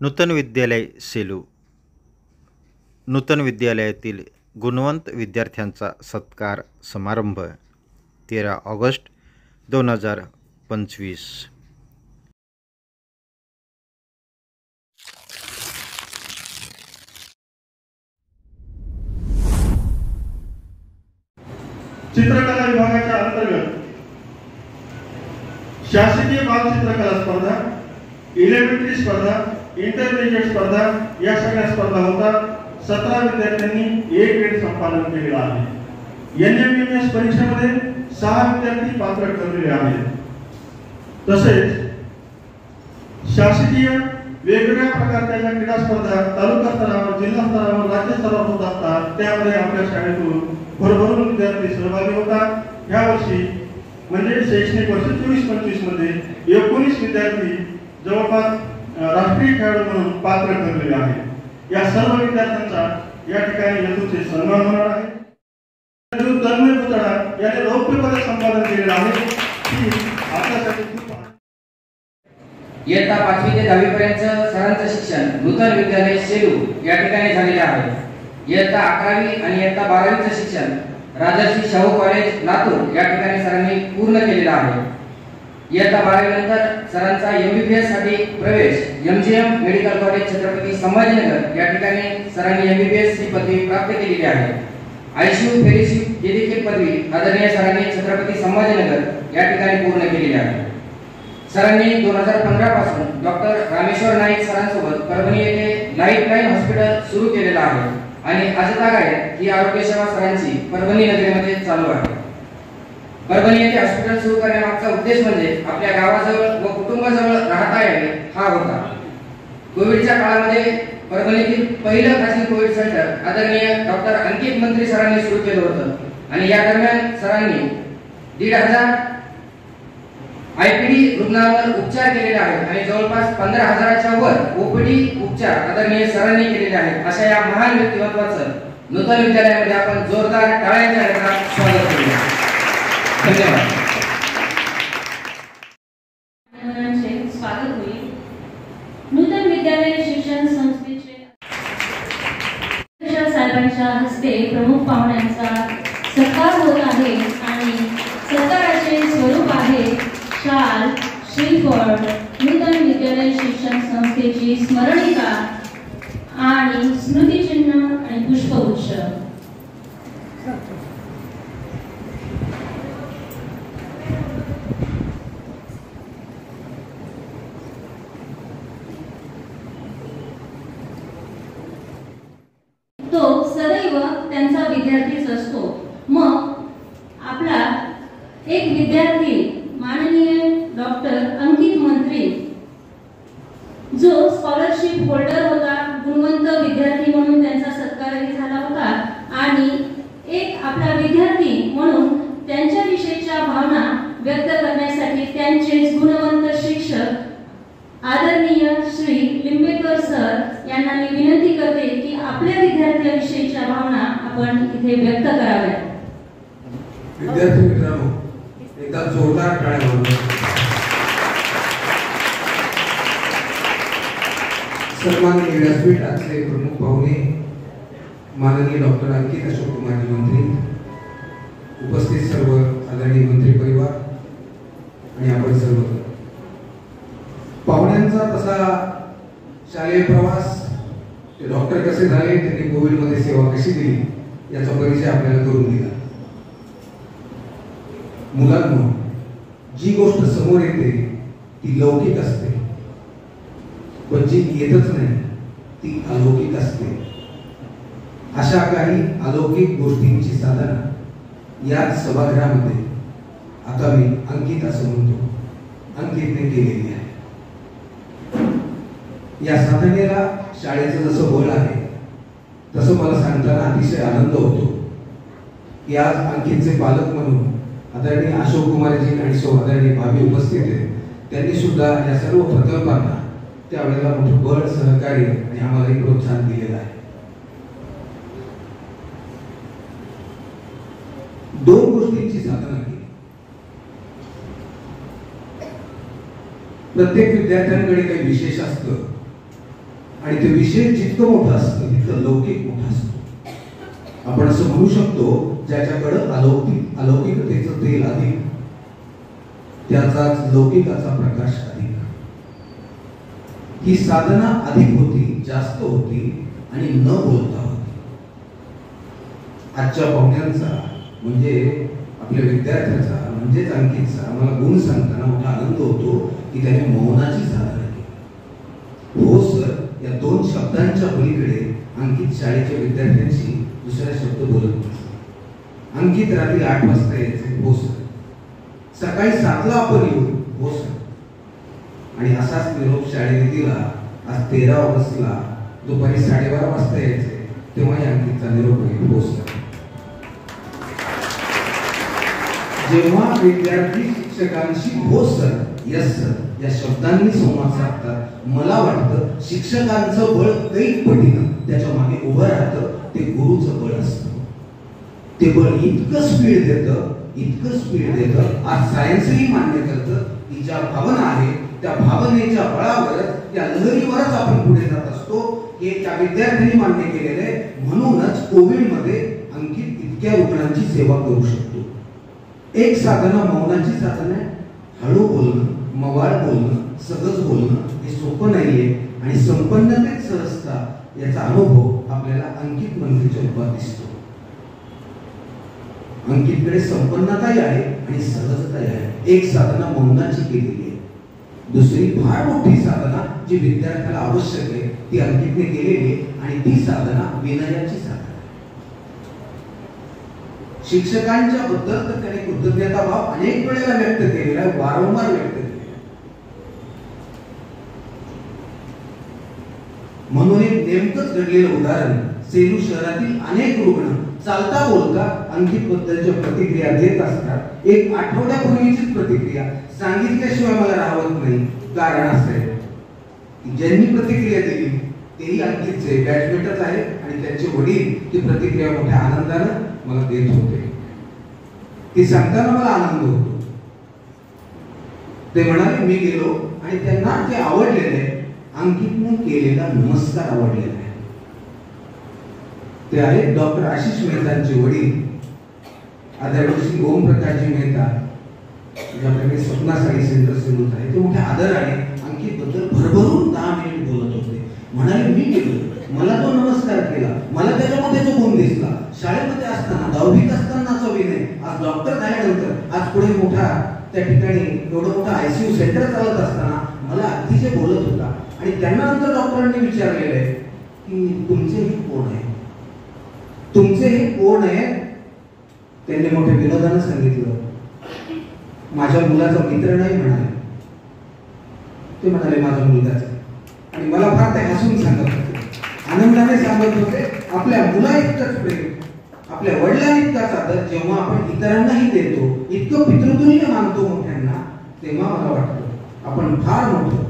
नूतन विद्यालय सेलू. नूतन विद्यालयातील गुणवंत विद्यार्थ्यांचा सत्कार समारंभ 13 ऑगस्ट 2025. चित्रकला विभागाच्या अंतर्गत शासकीय बालचित्रकला स्पर्धा, एलिमेंटरी स्पर्धा, इंटरमिजिएट स्पर्धा या सगळ्या स्पर्धा होतात. 17 विद्यार्थ्यांनी A ग्रेड संपादन केलेला आहे. NMMS परीक्षेमध्ये 6 विद्यार्थी पात्र ठरलेले आहेत. तसेच शासकीय वेगवेगळ्या प्रकारच्या क्रीडा स्पर्धा तालुका स्तरावर, जिल्हा स्तरावर, राज्य स्तरावर होत असतात. त्यामध्ये आपल्या शाळेतून भरभरून विद्यार्थी सहभागी होतात. या वर्षी म्हणजे शैक्षणिक वर्ष 24-25 मध्ये 19 विद्यार्थी जवळपास राष्ट्रीय खेळाडू म्हणून पात्र ठरलेले आहेत. या सर्व विद्यार्थ्यांचा या ठिकाणी यथोचित सन्मान होणार आहे. तन्मय पुतळा याने रौप्य पदक संपादन केलेलं आहे. ही आपल्यासाठी खूप इयत्ता 5वी ते 10वी पर्यंत सरांचं शिक्षण नूतन विद्यालय सेलू या ठिकाणी झालेले आहे. इयत्ता 11वी आणि इयत्ता 12वीचं शिक्षण राजर्षी शाहू कॉलेज लातूर या ठिकाणी सरांनी पूर्ण केलेलं आहे. इयत्ता 12वी नंतर सरांचा MBBS साठी प्रवेश MGM medical college Chhatrapati Sambhajinagar या ठिकाणी सरांनी MBBS ही पदवी प्राप्त केलेली आहे. ICU फेलोशिप ही देखील पदवी आदरणीय सरांनी छत्रपती संभाजीनगर या ठिकाणी पूर्ण केलेली आहे. सरांनी 2015 पासून डॉक्टर रामेश्वर नाईक सरांसोबत परभणी येथे लाईफलाईन हॉस्पिटल सुरू केलेलं आहे आणि आजतागायत ही आरोग्य सेवा सरांची परभणी नगरीमध्ये चालू आहे. परभणी येथे हॉस्पिटल सुरू करण्यामागचा उद्देश म्हणजे आपल्या गावाजवळ व कुटुंबाजवळ राहता यावे हा होता. कोविडच्या काळामध्ये परभणीतील पहिलं खासगी कोविड सेंटर आदरणीय डॉक्टर अंकित मंत्री सरांनी सुरू केलं होतं आणि या दरम्यान सरांनी 1,500 IPD रुग्णांवर उपचार केलेले आहेत आणि जवळपास 15,000च्या वर OPD उपचार आदरणीय सरांनी केलेले आहेत. अशा या महान व्यक्तिमत्वाचं नूतन विद्यालयामध्ये आपण जोरदार टाळ्यांच्या गजरात स्वागत करूया. धन्यवाद. स्वागत होईल. नूतन विद्यालय शिक्षण संस्थेचे साहेबांच्या हस्ते प्रमुख पाहुण्यांचा सत्कार होत आहे आणि सत्काराचे स्वरूप आहे शाल, श्रीफळ, नूतन विद्यालय शिक्षण संस्थेची स्मरणिका आणि स्मृतिचिन्ह आणि पुष्पगुच्छ. तो सदैव त्यांचा विद्यार्थीच असतो. मग आपला एक विद्यार्थी माननीय डॉक्टर अंकित मंत्री जो स्कॉलरशिप होल्डर होता, गुणवंत विद्यार्थी म्हणून त्यांचा सत्कारही झाला होता आणि एक आपला विद्यार्थी म्हणून त्यांच्याविषयीच्या भावना व्यक्त करण्यासाठी त्यांचेच गुणवंत शिक्षक आदरणीय श्री लिंबेकर सर यांना मी विनंती करते की आपल्या विद्यार्थ्यांविषयीच्या भावना आपण इथे व्यक्त कराव्यात. विद्यार्थी मित्रांनो, एकदा जोरदार टाळ्या वाजवा. सन्माननीय व्यासपीठाचे प्रमुख पाहुणे माननीय डॉक्टर अंकित अशोक कुमारजी मंत्री, उपस्थित सर्व आदरणीय मंत्री परिवार आणि आपण सर्व पाहुण्यांचा तसा शालेय प्रवास, ते डॉक्टर कसे झाले, त्यांनी कोविड मध्ये सेवा कशी दिली याचा परिचय आपल्याला करून दिला. मुलांनो, जी गोष्ट समोर येते ती लौकिक असते, पण जी येतच नाही ती अलौकिक असते. अशा काही अलौकिक गोष्टींची साधना या सभागृहामध्ये आता मी अंकित असं म्हणतो, अंकितने केलेली आहे. या साधनेला शाळेचं जसं बळ आहे तसं मला सांगताना अतिशय आनंद होतो की आज अंकितचे पालक म्हणून आदरणीय अशोक कुमारजी आणि आदरणीय भाभी उपस्थित आहेत. त्यांनी सुद्धा या सर्व प्रकल्पांना त्यावेळेला मोठं बळ, सहकार्य आणि आम्हालाही प्रोत्साहन दिलेलं आहे. 2 गोष्टींची साधना केली. प्रत्येक विद्यार्थ्यांकडे काही विशेष असतं आणि ते विषय जितकं मोठं असतं तितकं लौकिक मोठं असतं. आपण असं म्हणू शकतो, ज्याच्याकडं अलौकिकतेचं तेल अधिक, त्याचाच लौकिकाचा प्रकाश अधिक. ही साधना अधिक होती, जास्त होती आणि न बोलता होती. आजच्या पाहुण्यांचा म्हणजे आपल्या विद्यार्थ्याचा म्हणजेच अंकितचा मला गुण सांगताना मोठा आनंद होतो की त्याने मौनाची साधना केली. हो सर या 2 शब्दांच्या पलीकडे अंकित शाळेच्या विद्यार्थ्यांशी दुसरा शब्द बोलत नव्हता. अंकित रात्री 8 वाजता यायचे. हो सर. सकाळी 7ला आपण येऊ. हो सर. आणि असाच निरोप शाळेने दिला. आज 13 ऑगस्टला दुपारी 12:30 वाजता यायचे, तेव्हाही अंकितचा निरोप होईल. हो सर. जेव्हा विद्यार्थी शिक्षकांशी हो सर, यस सर या शब्दांनी संवाद साधतात, मला वाटतं शिक्षकांचं बळ कैक पटीनं त्याच्या मागे उभं राहतं. ते गुरुचं बळ असतं. ते बळ इतकं स्पीड देतं. आज सायन्सही मान्य करतं की ज्या भावना आहे त्या भावनेच्या बळावरच, त्या लहरीवरच आपण पुढे जात असतो. हे त्या विद्यार्थ्यांनी मान्य केलेलं आहे. म्हणूनच कोविडमध्ये अंकित इतक्या रुग्णांची सेवा करू शकतो. एक साधना मौनाची साधना आहे. हळू बोलणं, मवाळ बोलणं, सहज बोलणं हे सोपं नाहीये आणि संपन्नतेत सहजता याचा अनुभव आपल्याला अंकित मंत्रीच्या रूपात दिसतो. अंकितकडे संपन्नताही आहे आणि सहजताही आहे. एक साधना मौनाची केलेली आहे. दुसरी फार मोठी साधना जी विद्यार्थ्याला आवश्यक आहे ती अंकितने केलेली आहे आणि ती साधना विनयाची साधना. शिक्षकांच्या बद्दल तर त्याने कृतज्ञता भाव अनेक वेळेला व्यक्त केलेला आहे, वारंवार व्यक्त केलेला. म्हणून एक नेमकंच घडलेलं उदाहरण, सेलू शहरातील अनेक रुग्ण चालता बोलता अंकित बद्दलच्या प्रतिक्रिया देत असतात. एक आठवड्यापूर्वीचीच प्रतिक्रिया सांगितल्याशिवाय मला राहत नाही. कारण असं आहे की ज्यांनी प्रतिक्रिया दिली तेही अंकितचे बॅचमेटच आहे आणि त्यांचे वडील ती प्रतिक्रिया मोठ्या आनंदानं मला देत होते. ती सांगताना मला आनंद होतो. ते म्हणाले मी गेलो आणि त्यांना ते आवडलेले अंकितने केलेला नमस्कार आवडलेला आहे. ते आहेत डॉक्टर आशिष मेहतांचे वडील आदरणीय श्री ओमप्रकाशजी मेहता, ज्याप्रमाणे स्वप्ना साडी सेंटर सुरू आहे. ते मोठ्या आदराने अंकित बद्दल भरभरून 10 मिनिट बोलत होते. म्हणाले मी गेलो, मला तो नमस्कार केला, मला त्याच्यामध्ये जो गुण दिसला. शाळेमध्ये असताना 10वीत असतानाचा विनय, आज डॉक्टर झाल्यानंतर आज पुढे मोठा त्या ठिकाणी एवढं मोठं ICU सेंटर चालत असताना मला अतिशय बोलत होता. आणि त्यांना नंतर डॉक्टरांनी विचारलेलं आहे की तुमचे हे कोण आहे, तुमचे हे कोण आहे. त्यांनी मोठ्या विनोदानं सांगितलं माझ्या मुलाचा मित्र नाही म्हणाले. ते म्हणाले माझा मुलगाच. आणि मला फार ते हसून सांगत होते, आनंदाने सांगत होते आपल्या मुला इतकंच प्रेम, आपल्या वडिलांइतकाच आदर जेव्हा आपण इतरांनाही देतो, इतकं पितृतुल्य मानतो मोठ्यांना, तेव्हा मला वाटतं आपण फार मोठं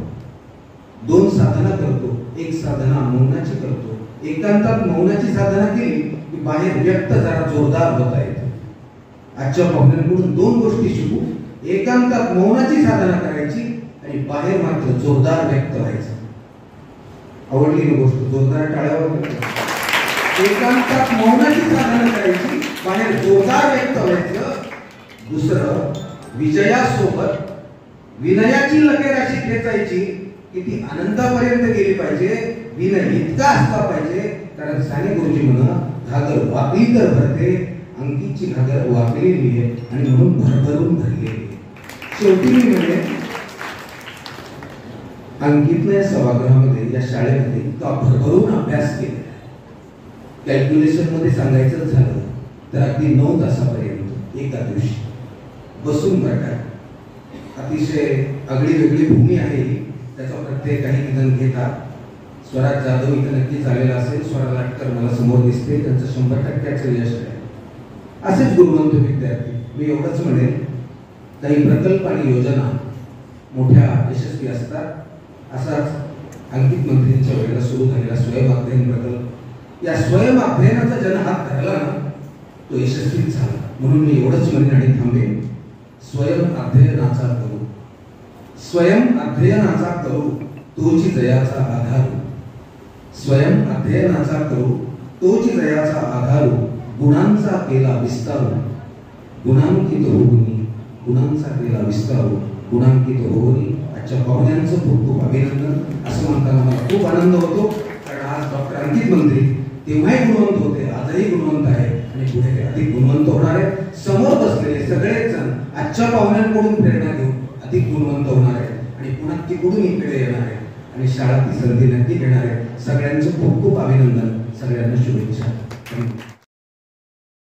2 साधना करतो. एक साधना मौनाची करतो. एकांतात मौनाची साधना केली की बाहेर व्यक्त जरा जोरदार होता येतं. आजच्या पाहुण्यांकडून 2 गोष्टी शिकू. एकांतात मौनाची साधना करायची आणि बाहेर मात्र जोरदार व्यक्त व्हायचं. आवडली ना गोष्ट? जोरदार टाळ्यावर. एकांतात मौनाची साधना करायची, बाहेर जोरदार व्यक्त व्हायचं. दुसरं, विजयासोबत विनयाची लकेर अशी खेचायची की ती आनंदापर्यंत गेली पाहिजे. विनय इतका असला पाहिजे, कारण साने गुरुजी म्हणत घागर वाकली तर भरते. अंकितची घागर वाकलेली आहे आणि म्हणून भरभरून भरलेली आहे. शेवटी मी म्हणेन अंकितने या सभागृहामध्ये, या शाळेमध्ये इतका भरभरून अभ्यास केला. कॅल्क्युलेशन मध्ये सांगायचं झालं तर अगदी 9 तासापर्यंत एका दिवशी बसून बघा. अतिशय आगळी वेगळी भूमी आहे, त्याचा प्रत्येक काही निधन घेतात. स्वराज जाधव इथं नक्कीच आलेला असेल. स्वराज लाटकर मला समोर दिसते, त्यांचं 100% यश आहे. असेच गुणवंत विद्यार्थी. मी एवढंच म्हणेन, काही प्रकल्प आणि योजना मोठ्या यशस्वी असतात. असाच अंकित मंत्रींच्या वेळेला सुरू झालेला स्वयं अध्ययन प्रकल्प, या स्वयं अध्ययनाचा ज्यानं हात धरला ना तो यशस्वीच झाला. म्हणून मी एवढंच म्हणेन आणि थांबेन, स्वयं अध्ययनाचा करू, स्वयं अध्ययनाचा करू, तोची जयाचा आधार. स्वयं अध्ययनाचा करू तोच जयाचा आधारू, गुणांचा केला विस्तारू, गुणांकित होऊनी, गुणांचा केला विस्तारू, गुणांकित होऊनी. आजच्या पाहुण्यांचं खूप खूप अभिनंदन. असं म्हणताना मला खूप आनंद होतो, कारण आज डॉक्टर अंकित मंत्री तेव्हाही गुणवंत होते, आजही गुणवंत आहे आणि पुढे ते अधिक गुणवंत होणार आहे. समोर बसलेले सगळेच जण आजच्या पाहुण्यांकडून प्रेरणा घेऊन अधिक गुणवंत होणार आहेत आणि पुन्हा तिकडून इकडे येणार आहे आणि शाळा ती संधी नक्की घेणार आहे. सगळ्यांचं खूप खूप अभिनंदन, सगळ्यांना शुभेच्छा. थँक्यू.